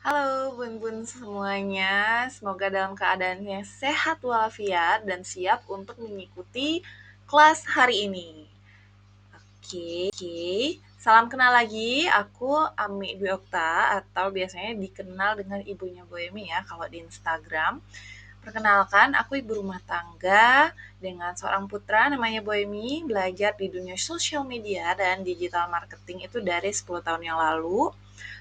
Halo bun-bun semuanya, semoga dalam keadaan yang sehat walafiat dan siap untuk mengikuti kelas hari ini. Oke, salam kenal lagi, aku Ami Dwi Okta atau biasanya dikenal dengan ibunya Boemi ya kalau di Instagram. Perkenalkan, aku ibu rumah tangga dengan seorang putra namanya Boemi, belajar di dunia sosial media dan digital marketing itu dari 10 tahun yang lalu.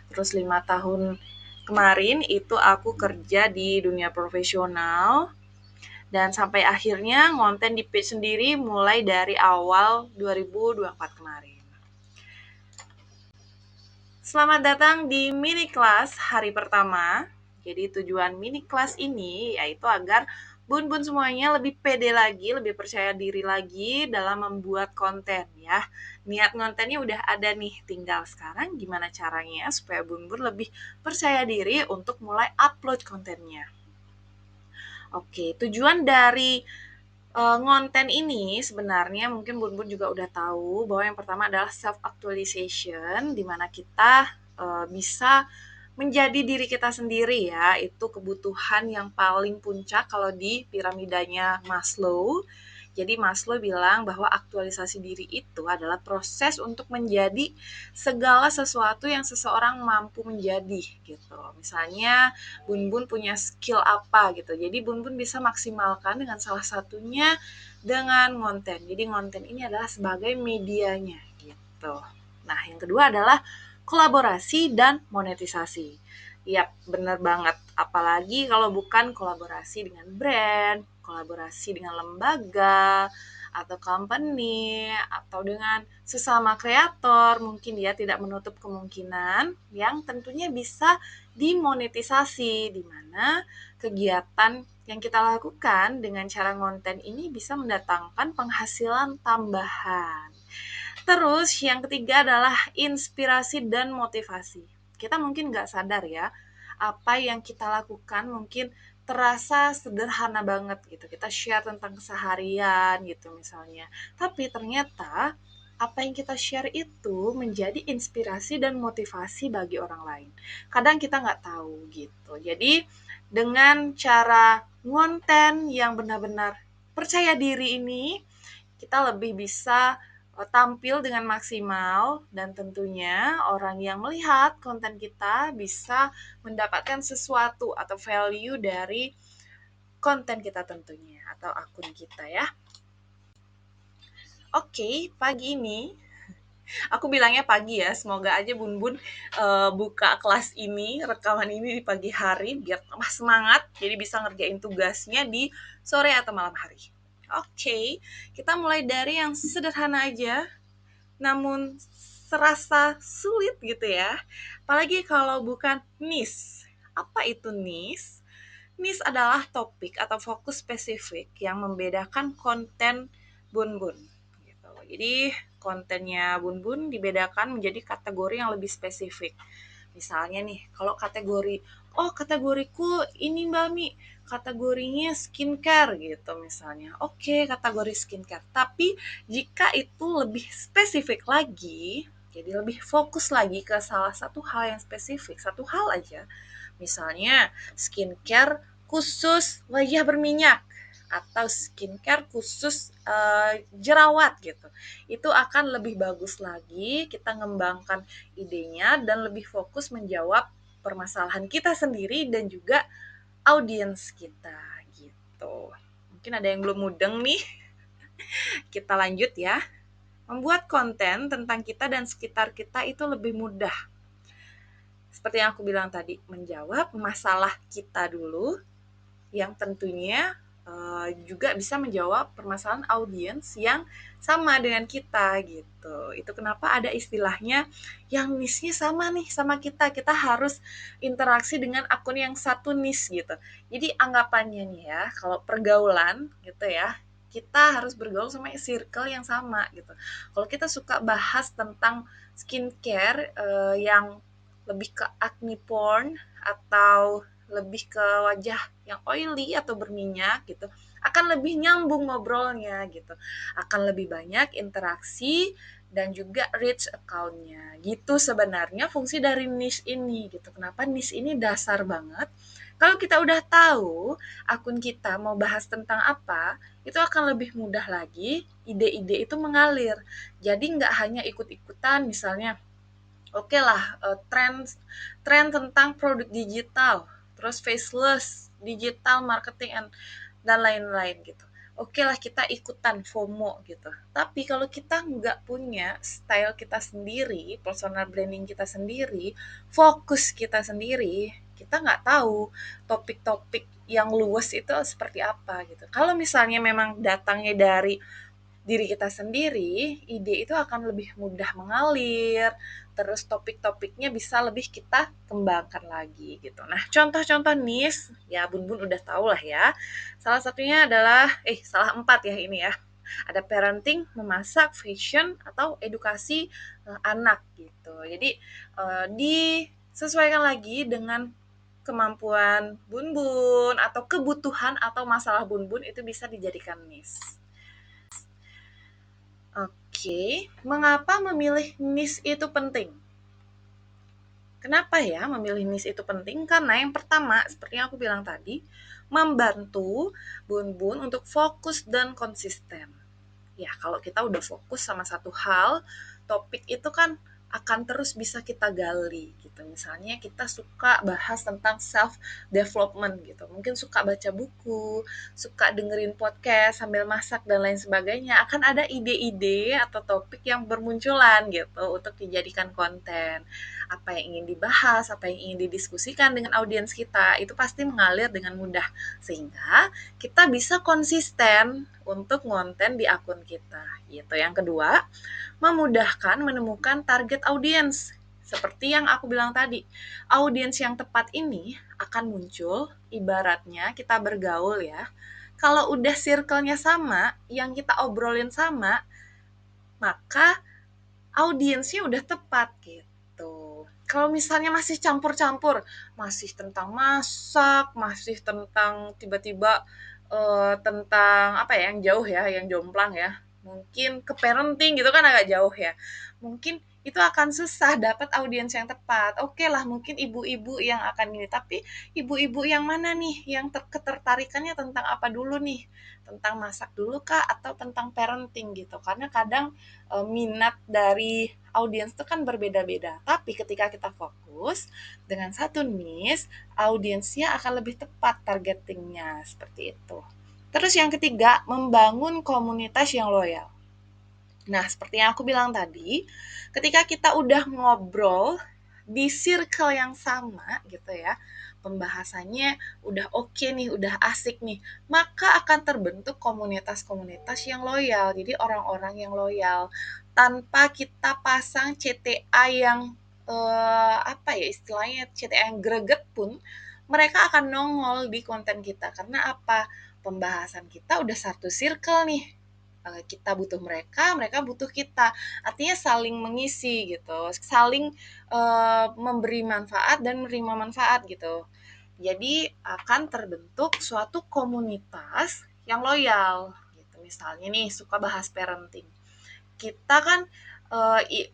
Terus 5 tahun kemarin itu aku kerja di dunia profesional dan sampai akhirnya ngonten di page sendiri mulai dari awal 2024 kemarin. Selamat datang di mini kelas hari pertama. Jadi tujuan mini kelas ini yaitu agar bun-bun semuanya lebih pede lagi, lebih percaya diri lagi dalam membuat konten ya. Niat kontennya udah ada nih, tinggal sekarang gimana caranya supaya bun-bun lebih percaya diri untuk mulai upload kontennya. Oke, tujuan dari ngonten ini sebenarnya mungkin bun-bun juga udah tahu bahwa yang pertama adalah self actualization, di mana kita bisa menjadi diri kita sendiri ya. Itu kebutuhan yang paling puncak kalau di piramidanya Maslow. Jadi Maslow bilang bahwa aktualisasi diri itu adalah proses untuk menjadi segala sesuatu yang seseorang mampu menjadi gitu. Misalnya Bun-Bun punya skill apa gitu. Jadi Bun-Bun bisa maksimalkan dengan salah satunya dengan konten. Jadi konten ini adalah sebagai medianya gitu. Nah, yang kedua adalah kolaborasi dan monetisasi. Yap, bener banget. Apalagi kalau bukan kolaborasi dengan brand, kolaborasi dengan lembaga, atau company, atau dengan sesama kreator, mungkin dia tidak menutup kemungkinan yang tentunya bisa dimonetisasi, di mana kegiatan yang kita lakukan dengan cara konten ini bisa mendatangkan penghasilan tambahan. Terus yang ketiga adalah inspirasi dan motivasi. Kita mungkin nggak sadar ya, apa yang kita lakukan mungkin terasa sederhana banget gitu. Kita share tentang keseharian gitu misalnya. Tapi ternyata apa yang kita share itu menjadi inspirasi dan motivasi bagi orang lain. Kadang kita nggak tahu gitu. Jadi dengan cara ngonten yang benar-benar percaya diri ini, kita lebih bisa tampil dengan maksimal dan tentunya orang yang melihat konten kita bisa mendapatkan sesuatu atau value dari konten kita tentunya atau akun kita ya. Oke, pagi ini aku bilangnya pagi ya, semoga aja Bun-Bun buka kelas ini, rekaman ini di pagi hari biar tambah semangat, jadi bisa ngerjain tugasnya di sore atau malam hari. Oke, kita mulai dari yang sederhana aja, namun serasa sulit gitu ya. Apalagi kalau bukan niche. Apa itu niche? Niche adalah topik atau fokus spesifik yang membedakan konten Bun-Bun. Gitu. Jadi kontennya Bun-Bun dibedakan menjadi kategori yang lebih spesifik. Misalnya nih, kalau kategori, oh kategoriku ini Mbak Mi, kategorinya skincare gitu misalnya. Oke, kategori skincare. Tapi jika itu lebih spesifik lagi, jadi lebih fokus lagi ke salah satu hal yang spesifik, satu hal aja. Misalnya skincare khusus wajah berminyak atau skincare khusus jerawat gitu. Itu akan lebih bagus lagi kita ngembangkan idenya dan lebih fokus menjawab permasalahan kita sendiri dan juga audiens kita gitu. Mungkin ada yang belum mudeng nih. Kita lanjut ya. Membuat konten tentang kita dan sekitar kita itu lebih mudah. Seperti yang aku bilang tadi, menjawab masalah kita dulu yang tentunya juga bisa menjawab permasalahan audiens yang sama dengan kita gitu. Itu kenapa ada istilahnya yang niche-nya sama nih sama kita. Kita harus interaksi dengan akun yang satu niche gitu. Jadi anggapannya nih ya, kalau pergaulan gitu ya, kita harus bergaul sama circle yang sama gitu. Kalau kita suka bahas tentang skincare yang lebih ke acne porn atau lebih ke wajah yang oily atau berminyak gitu, akan lebih nyambung ngobrolnya gitu. Akan lebih banyak interaksi dan juga reach account-nya. Gitu sebenarnya fungsi dari niche ini gitu. Kenapa niche ini dasar banget? Kalau kita udah tahu akun kita mau bahas tentang apa, itu akan lebih mudah lagi ide-ide itu mengalir. Jadi nggak hanya ikut-ikutan misalnya oke lah tren tentang produk digital, terus faceless, digital marketing dan lain-lain gitu. Oke lah kita ikutan FOMO gitu. Tapi kalau kita nggak punya style kita sendiri, personal branding kita sendiri, fokus kita sendiri, kita nggak tahu topik-topik yang luas itu seperti apa gitu. Kalau misalnya memang datangnya dari diri kita sendiri, ide itu akan lebih mudah mengalir, terus topik-topiknya bisa lebih kita kembangkan lagi gitu. Nah, contoh-contoh niche, ya Bun-Bun udah tahu lah ya. Salah satunya adalah, salah 4 ya ini ya. Ada parenting, memasak, fashion, atau edukasi anak gitu. Jadi, disesuaikan lagi dengan kemampuan Bun-Bun atau kebutuhan atau masalah Bun-Bun itu bisa dijadikan niche. Oke, mengapa memilih niche itu penting? Kenapa ya memilih niche itu penting? Karena yang pertama, seperti yang aku bilang tadi, membantu Bun-Bun untuk fokus dan konsisten. Ya, kalau kita udah fokus sama satu hal, topik itu kan akan terus bisa kita gali gitu. Misalnya kita suka bahas tentang self development gitu. Mungkin suka baca buku, suka dengerin podcast sambil masak dan lain sebagainya. Akan ada ide-ide atau topik yang bermunculan gitu untuk dijadikan konten. Apa yang ingin dibahas, apa yang ingin didiskusikan dengan audiens kita, itu pasti mengalir dengan mudah. Sehingga kita bisa konsisten untuk konten di akun kita. Gitu. Yang kedua, memudahkan menemukan target audiens. Seperti yang aku bilang tadi, audiens yang tepat ini akan muncul ibaratnya kita bergaul ya. Kalau udah circle-nya sama, yang kita obrolin sama, maka audiensnya udah tepat gitu. Kalau misalnya masih campur-campur, masih tentang masak, masih tentang tiba-tiba tentang apa ya yang jauh ya, yang jomplang ya. Mungkin ke parenting gitu kan agak jauh ya. Mungkin itu akan susah dapat audiens yang tepat. Oke lah, mungkin ibu-ibu yang akan ini, tapi ibu-ibu yang mana nih yang ketertarikannya tentang apa dulu nih? Tentang masak dulu kah atau tentang parenting gitu? Karena kadang minat dari audiens itu kan berbeda-beda. Tapi ketika kita fokus dengan satu niche, audiensnya akan lebih tepat targetingnya seperti itu. Terus yang ketiga, membangun komunitas yang loyal. Nah, seperti yang aku bilang tadi, ketika kita udah ngobrol di circle yang sama gitu ya, pembahasannya udah oke nih, udah asik nih, maka akan terbentuk komunitas-komunitas yang loyal. Jadi orang-orang yang loyal tanpa kita pasang CTA yang apa ya istilahnya CTA yang greget pun mereka akan nongol di konten kita karena apa? Pembahasan kita udah satu circle nih, kita butuh mereka, mereka butuh kita. Artinya saling mengisi gitu, saling memberi manfaat dan menerima manfaat gitu. Jadi akan terbentuk suatu komunitas yang loyal gitu. Misalnya nih suka bahas parenting. Kita kan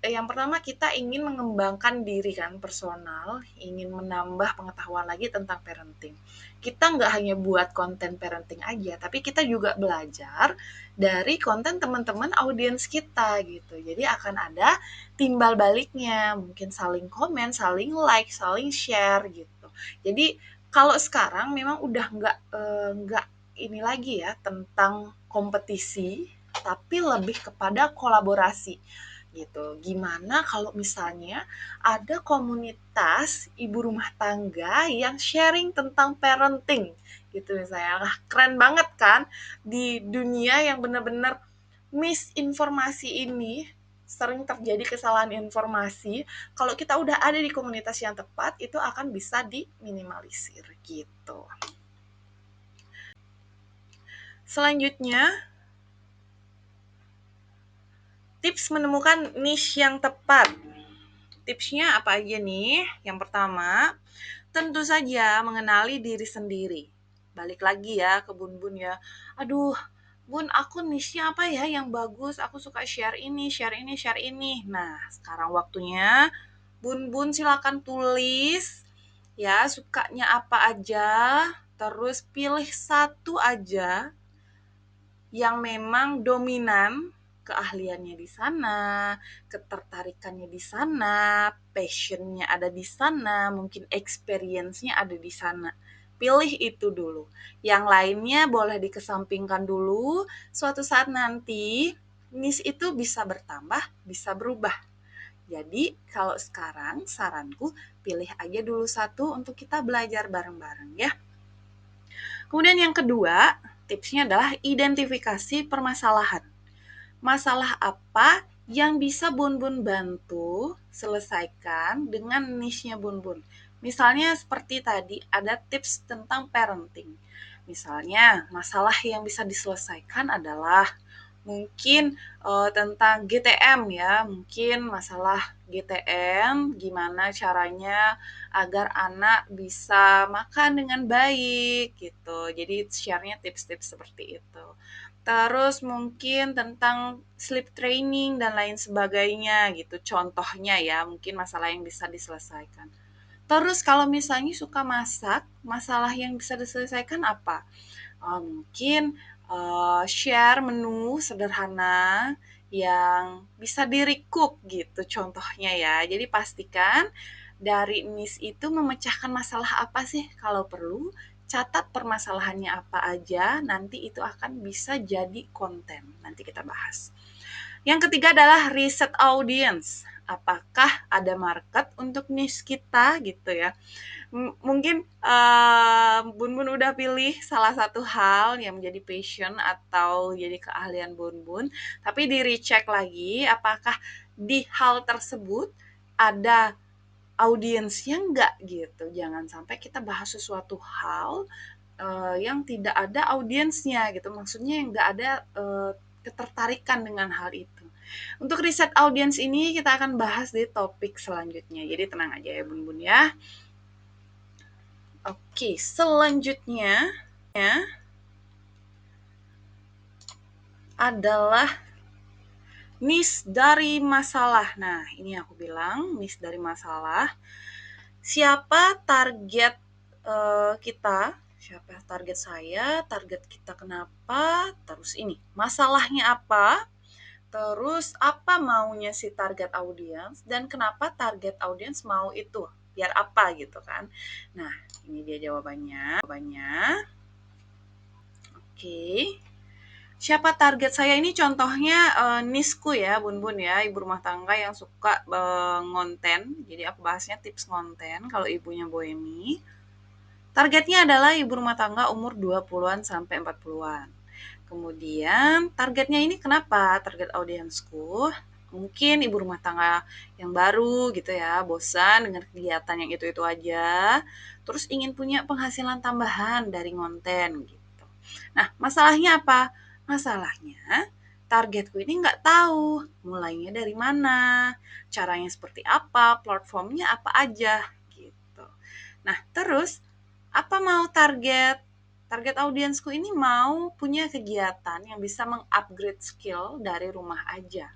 yang pertama kita ingin mengembangkan diri kan personal, ingin menambah pengetahuan lagi tentang parenting. Kita nggak hanya buat konten parenting aja, tapi kita juga belajar dari konten teman-teman audiens kita gitu. Jadi akan ada timbal baliknya, mungkin saling komen, saling like, saling share gitu. Jadi kalau sekarang memang udah nggak ini lagi ya tentang kompetisi, tapi lebih kepada kolaborasi gitu. Gimana kalau misalnya ada komunitas ibu rumah tangga yang sharing tentang parenting gitu misalnya. Nah, keren banget kan di dunia yang benar-benar misinformasi ini sering terjadi kesalahan informasi. Kalau kita udah ada di komunitas yang tepat, itu akan bisa diminimalisir gitu. Selanjutnya, tips menemukan niche yang tepat. Tipsnya apa aja nih? Yang pertama, tentu saja mengenali diri sendiri. Balik lagi ya ke Bun-Bun ya. Aduh, Bun, aku niche-nya apa ya yang bagus? Aku suka share ini, share ini, share ini. Nah, sekarang waktunya Bun-bun silakan tulis ya sukanya apa aja, terus pilih satu aja yang memang dominan, keahliannya di sana, ketertarikannya di sana, passionnya ada di sana, mungkin experience-nya ada di sana. Pilih itu dulu. Yang lainnya boleh dikesampingkan dulu. Suatu saat nanti niche itu bisa bertambah, bisa berubah. Jadi kalau sekarang saranku pilih aja dulu satu untuk kita belajar bareng-bareng ya. Kemudian yang kedua, tipsnya adalah identifikasi permasalahan. Masalah apa yang bisa Bun-Bun bantu selesaikan dengan niche-nya Bun-Bun. Misalnya seperti tadi ada tips tentang parenting. Misalnya masalah yang bisa diselesaikan adalah mungkin tentang GTM ya, mungkin masalah GTM, gimana caranya agar anak bisa makan dengan baik gitu. Jadi share-nya tips-tips seperti itu. Terus mungkin tentang sleep training dan lain sebagainya gitu. Contohnya ya, mungkin masalah yang bisa diselesaikan. Terus kalau misalnya suka masak, masalah yang bisa diselesaikan apa? Mungkin share menu sederhana yang bisa di-recook gitu contohnya ya. Jadi pastikan dari niche itu memecahkan masalah apa sih kalau perlu, catat permasalahannya apa aja, nanti itu akan bisa jadi konten. Nanti kita bahas. Yang ketiga adalah riset audience. Apakah ada market untuk niche kita gitu ya? Mungkin Bun-Bun udah pilih salah satu hal yang menjadi passion atau jadi keahlian Bun-Bun, tapi di recheck lagi apakah di hal tersebut ada audiensnya enggak gitu. Jangan sampai kita bahas sesuatu hal yang tidak ada audiensnya gitu. Maksudnya yang enggak ada ketertarikan dengan hal itu. Untuk riset audiens ini kita akan bahas di topik selanjutnya. Jadi tenang aja ya Bun-Bun ya. Oke, selanjutnya adalah niche dari masalah. Nah, ini aku bilang niche dari masalah. Siapa target kita? Siapa target saya? Target kita kenapa? Terus ini, masalahnya apa? Terus apa maunya si target audiens dan kenapa target audiens mau itu? Biar apa gitu kan. Nah, ini dia jawabannya. Oke. Siapa target saya ini contohnya nisku ya, Bun-Bun ya, ibu rumah tangga yang suka ngonten. Jadi aku bahasnya tips ngonten kalau ibunya Boemi. Targetnya adalah ibu rumah tangga umur 20-an sampai 40-an. Kemudian targetnya ini kenapa? Target audiensku mungkin ibu rumah tangga yang baru gitu ya, bosan dengan kegiatan yang itu-itu aja, terus ingin punya penghasilan tambahan dari konten gitu. Nah, masalahnya apa? Masalahnya targetku ini nggak tahu mulainya dari mana, caranya seperti apa, platformnya apa aja gitu. Nah, terus apa mau target? Target audiensku ini mau punya kegiatan yang bisa mengupgrade skill dari rumah aja.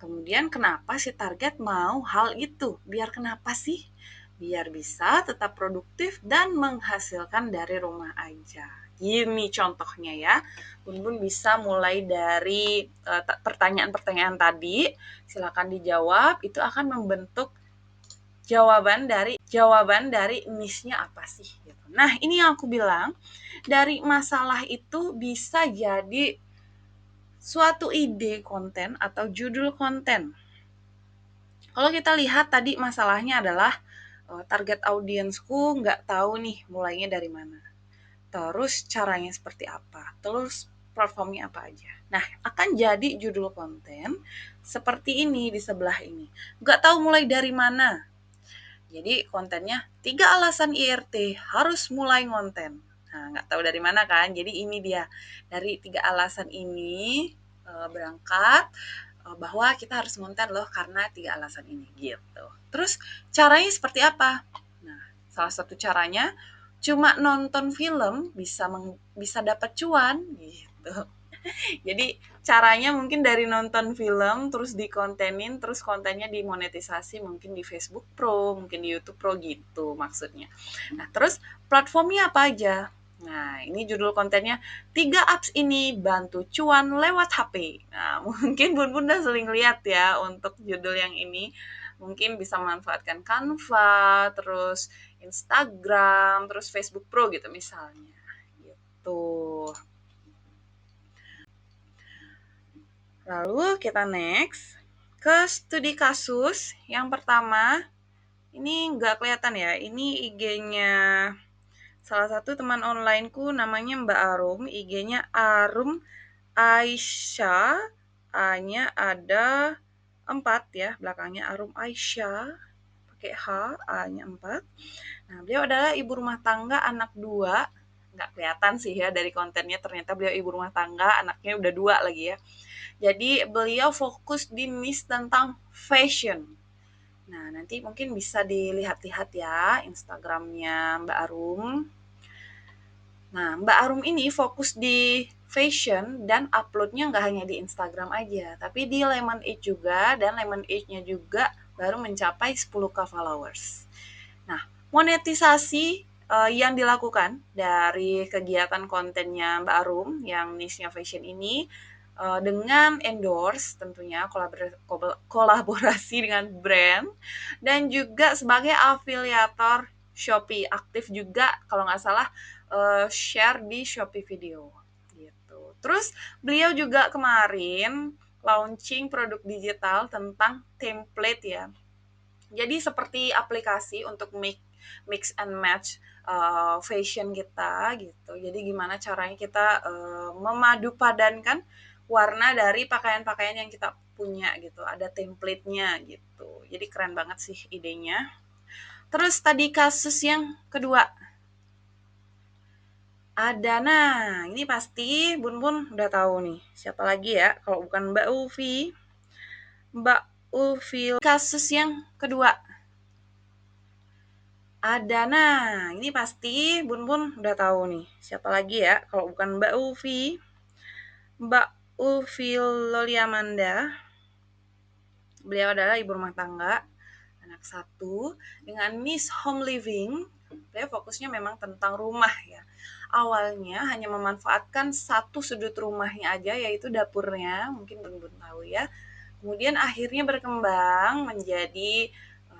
Kemudian kenapa si target mau hal itu? Biar kenapa sih? Biar bisa tetap produktif dan menghasilkan dari rumah aja. Ini contohnya ya. Bun-Bun bisa mulai dari pertanyaan-pertanyaan tadi. Silakan dijawab. Itu akan membentuk jawaban dari niche-nya apa sih gitu. Nah, ini yang aku bilang, dari masalah itu bisa jadi suatu ide konten atau judul konten. Kalau kita lihat tadi masalahnya adalah target audiensku nggak tahu nih mulainya dari mana. Terus caranya seperti apa. Terus platformnya apa aja. Nah, akan jadi judul konten seperti ini di sebelah ini. Nggak tahu mulai dari mana. Jadi kontennya 3 alasan IRT harus mulai ngonten. Nah, nggak tahu dari mana kan. Jadi ini dia. Dari 3 alasan ini berangkat bahwa kita harus ngonten loh karena 3 alasan ini gitu. Terus caranya seperti apa? Nah, salah satu caranya cuma nonton film bisa dapat cuan gitu. Jadi caranya mungkin dari nonton film, terus dikontenin, terus kontennya dimonetisasi mungkin di Facebook Pro, mungkin di YouTube Pro gitu maksudnya. Nah, terus platformnya apa aja? Nah, ini judul kontennya, 3 apps ini bantu cuan lewat HP. Nah, mungkin Bun Bun udah sering lihat ya untuk judul yang ini. Mungkin bisa memanfaatkan Canva, terus Instagram, terus Facebook Pro gitu misalnya. Gitu. Lalu kita next ke studi kasus. Yang pertama, ini nggak kelihatan ya, ini IG-nya salah satu teman onlineku namanya Mbak Arum, IG-nya Arum Aisyah, A-nya ada 4 ya, belakangnya Arum Aisyah, pakai H, A-nya 4. Nah, beliau adalah ibu rumah tangga, anak 2. Nggak kelihatan sih ya dari kontennya, ternyata beliau ibu rumah tangga, anaknya udah 2 lagi ya. Jadi beliau fokus di niche tentang fashion. Nah, nanti mungkin bisa dilihat-lihat ya Instagramnya Mbak Arum. Nah, Mbak Arum ini fokus di fashion dan uploadnya nggak hanya di Instagram aja, tapi di Lemon8 juga, dan Lemon8-nya juga baru mencapai 10K followers. Nah, monetisasi yang dilakukan dari kegiatan kontennya Mbak Arum yang niche-nya fashion ini dengan endorse tentunya kolaborasi dengan brand dan juga sebagai afiliator Shopee, aktif juga kalau nggak salah share di Shopee Video gitu. Terus beliau juga kemarin launching produk digital tentang template ya. Jadi seperti aplikasi untuk mix and match fashion kita gitu. Jadi gimana caranya kita memadupadankan warna dari pakaian-pakaian yang kita punya gitu. Ada template-nya gitu. Jadi keren banget sih idenya. Terus tadi kasus yang kedua. Ada, nah ini pasti Bun Bun udah tahu nih. Siapa lagi ya kalau bukan Mbak Ulfi. Mbak Ulfi kasus yang kedua. Ada, nah ini pasti Bun Bun udah tahu nih. Siapa lagi ya kalau bukan Mbak Ulfi. Mbak Ulfi Loliamanda. Beliau adalah ibu rumah tangga, anak 1, dengan niche home living. Beliau fokusnya memang tentang rumah ya. Awalnya hanya memanfaatkan satu sudut rumahnya aja, yaitu dapurnya, mungkin Bun Bun tahu ya. Kemudian akhirnya berkembang menjadi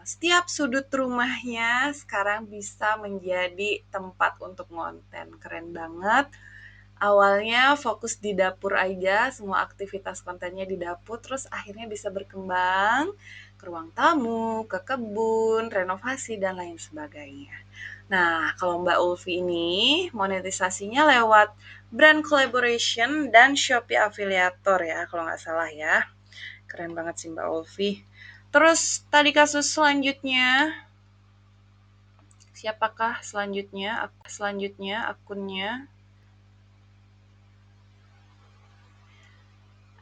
setiap sudut rumahnya sekarang bisa menjadi tempat untuk ngonten. Keren banget. Awalnya fokus di dapur aja, semua aktivitas kontennya di dapur, terus akhirnya bisa berkembang ke ruang tamu, ke kebun, renovasi, dan lain sebagainya. Nah, kalau Mbak Ulfi ini monetisasinya lewat brand collaboration dan Shopee afiliator ya, kalau nggak salah ya. Keren banget sih Mbak Ulfi. Terus tadi kasus selanjutnya, siapakah selanjutnya akunnya?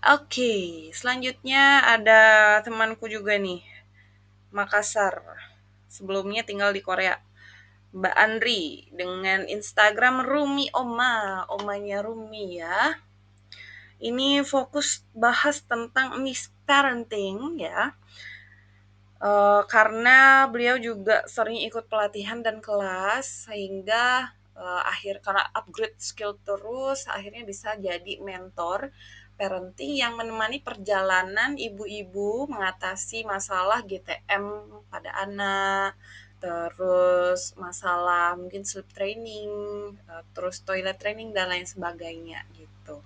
Oke, selanjutnya ada temanku juga nih, Makassar. Sebelumnya tinggal di Korea. Mbak Andri dengan Instagram Rumi Oma, omanya Rumi ya. Ini fokus bahas tentang misparenting ya. Karena beliau juga sering ikut pelatihan dan kelas sehingga karena upgrade skill terus akhirnya bisa jadi mentor parenting yang menemani perjalanan ibu-ibu mengatasi masalah GTM pada anak, terus masalah mungkin sleep training, terus toilet training dan lain sebagainya gitu.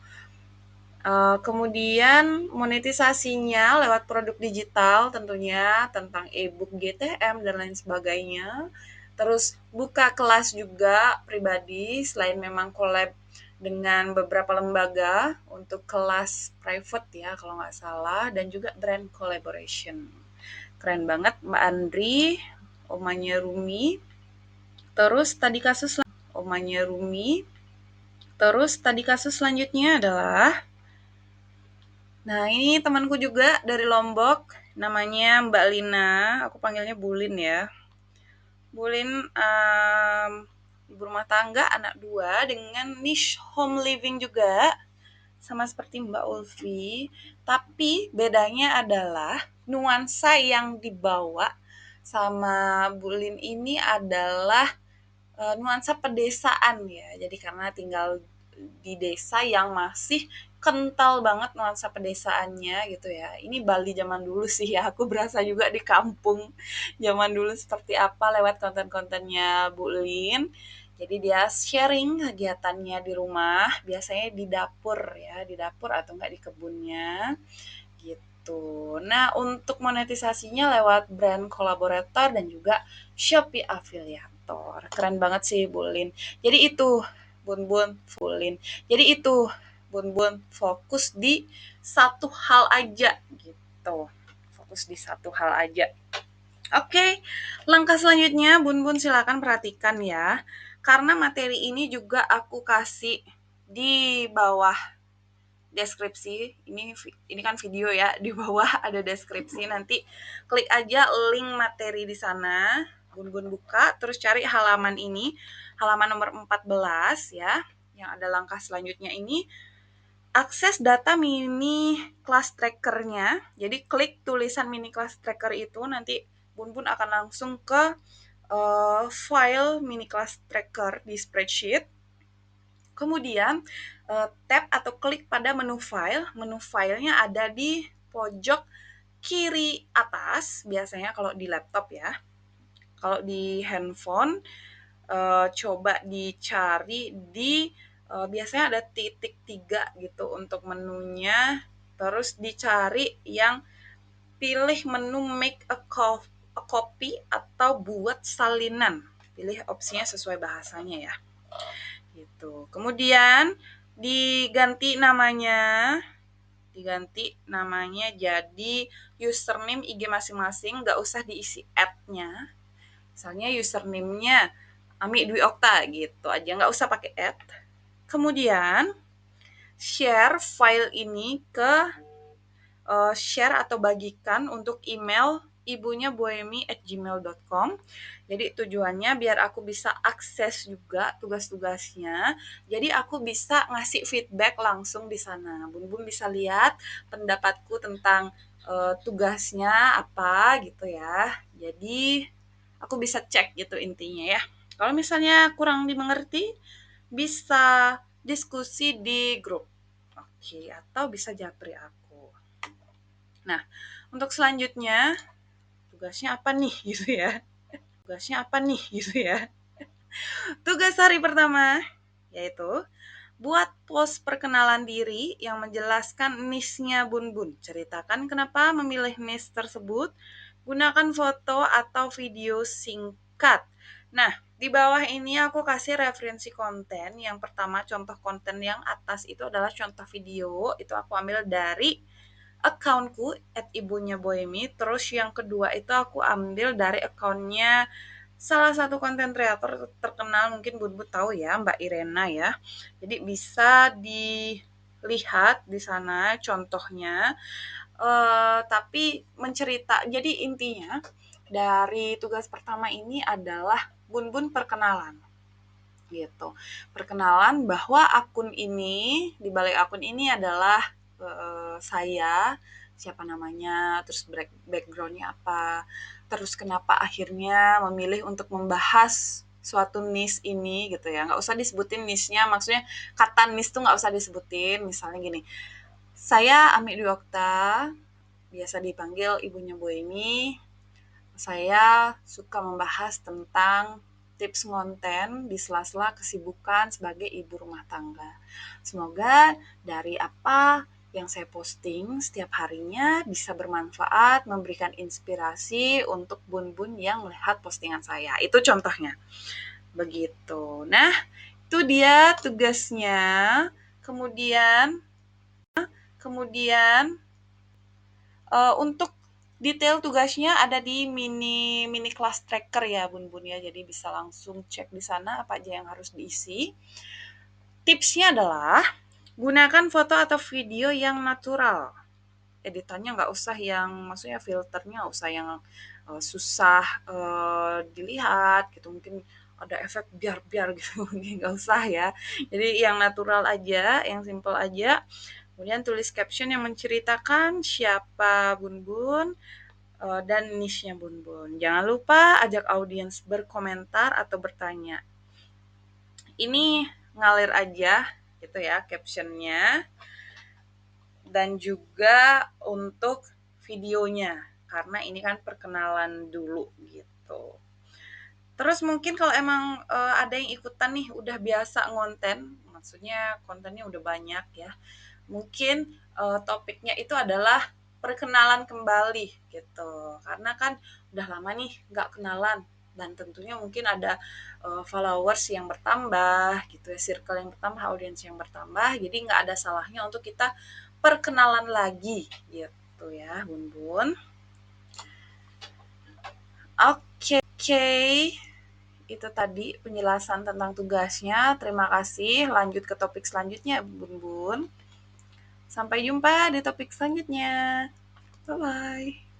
Kemudian monetisasinya lewat produk digital tentunya tentang e-book GTM dan lain sebagainya. Terus buka kelas juga pribadi selain memang collab dengan beberapa lembaga untuk kelas private ya kalau nggak salah, dan juga brand collaboration. Keren banget Mbak Andri, omanya Rumi. Terus tadi kasus omanya Rumi. Terus tadi kasus selanjutnya adalah, nah, ini temanku juga dari Lombok, namanya Mbak Lina, aku panggilnya Bulin ya. Bulin ibu rumah tangga, anak 2, dengan niche home living juga, sama seperti Mbak Ulfi, tapi bedanya adalah nuansa yang dibawa sama Bulin ini adalah nuansa pedesaan ya. Jadi karena tinggal di desa yang masih kental banget nuansa pedesaannya gitu ya. Ini Bali zaman dulu sih ya. Aku berasa juga di kampung zaman dulu seperti apa lewat konten-kontennya Bu Lin. Jadi dia sharing kegiatannya di rumah, biasanya di dapur ya, di dapur atau enggak di kebunnya gitu. Nah, untuk monetisasinya lewat brand kolaborator dan juga Shopee afiliator. Keren banget sih Bulin. Jadi itu Bun-bun Bulin. Jadi itu Bun-bun fokus di satu hal aja gitu. Fokus di satu hal aja. Oke, langkah selanjutnya Bun-bun silakan perhatikan ya. Karena materi ini juga aku kasih di bawah deskripsi. Ini kan video ya, di bawah ada deskripsi. Nanti klik aja link materi di sana. Bun-bun buka terus cari halaman ini, halaman nomor 14 ya. Yang ada langkah selanjutnya ini akses data mini class trackernya. Jadi klik tulisan mini class tracker itu, nanti Bun-bun akan langsung ke file mini class tracker di spreadsheet. Kemudian tap atau klik pada menu file. Menu filenya ada di pojok kiri atas, biasanya kalau di laptop ya. Kalau di handphone, coba dicari di biasanya ada titik 3 gitu untuk menunya. Terus dicari yang pilih menu make a copy atau buat salinan. Pilih opsinya sesuai bahasanya ya. Gitu. Kemudian diganti namanya jadi username IG masing-masing, nggak usah diisi ad-nya. Misalnya username-nya Ami Dwi Okta gitu aja, nggak usah pakai ad. Kemudian share file ini ke share atau bagikan untuk email ibunya boemi@gmail.com. Jadi tujuannya biar aku bisa akses juga tugas-tugasnya. Jadi aku bisa ngasih feedback langsung di sana. Bun-bun bisa lihat pendapatku tentang tugasnya apa gitu ya. Jadi aku bisa cek gitu intinya ya. Kalau misalnya kurang dimengerti, bisa diskusi di grup. Oke, atau bisa japri aku. Nah, untuk selanjutnya tugasnya apa nih gitu ya. Tugasnya apa nih gitu ya. Tugas hari pertama yaitu buat post perkenalan diri yang menjelaskan niche-nya Bun-bun. Ceritakan kenapa memilih niche tersebut. Gunakan foto atau video singkat. Nah, di bawah ini aku kasih referensi konten. Yang pertama, contoh konten yang atas itu adalah contoh video. Itu aku ambil dari accountku @ibunya-boemi. Terus yang kedua itu aku ambil dari accountnya salah satu konten kreator terkenal, mungkin Bun-bun tahu ya, Mbak Irena ya. Jadi bisa dilihat di sana contohnya. Tapi jadi intinya dari tugas pertama ini adalah Bun-bun perkenalan gitu. Perkenalan bahwa akun ini, di balik akun ini adalah saya, siapa namanya, terus backgroundnya apa, terus kenapa akhirnya memilih untuk membahas suatu niche ini gitu ya. Nggak usah disebutin niche-nya, maksudnya kata niche tuh nggak usah disebutin. Misalnya gini, saya Ami Dwi Okta, biasa dipanggil ibunya Boemi. Saya suka membahas tentang tips konten di sela-sela kesibukan sebagai ibu rumah tangga. Semoga dari apa yang saya posting setiap harinya bisa bermanfaat, memberikan inspirasi untuk bun-bun yang melihat postingan saya. Itu contohnya. Begitu. Nah, itu dia tugasnya. Kemudian untuk detail tugasnya ada di mini mini class tracker ya Bun-bun ya. Jadi bisa langsung cek di sana apa aja yang harus diisi. Tipsnya adalah gunakan foto atau video yang natural. Editannya nggak usah yang, maksudnya filternya nggak usah yang susah dilihat gitu. Mungkin ada efek biar-biar gitu, nggak usah ya. Jadi yang natural aja, yang simple aja. Kemudian tulis caption yang menceritakan siapa Bun-Bun, dan niche-nya Bun-Bun. Jangan lupa ajak audiens berkomentar atau bertanya. Ini ngalir aja gitu ya captionnya, dan juga untuk videonya, karena ini kan perkenalan dulu gitu. Terus mungkin kalau emang ada yang ikutan nih udah biasa ngonten, maksudnya kontennya udah banyak ya, mungkin topiknya itu adalah perkenalan kembali gitu, karena kan udah lama nih nggak kenalan, dan tentunya mungkin ada followers yang bertambah gitu ya, circle yang bertambah, audiens yang bertambah, jadi nggak ada salahnya untuk kita perkenalan lagi gitu ya Bun-Bun. Oke, itu tadi penjelasan tentang tugasnya. Terima kasih. Lanjut ke topik selanjutnya, Bun-Bun. Sampai jumpa di topik selanjutnya. Bye-bye.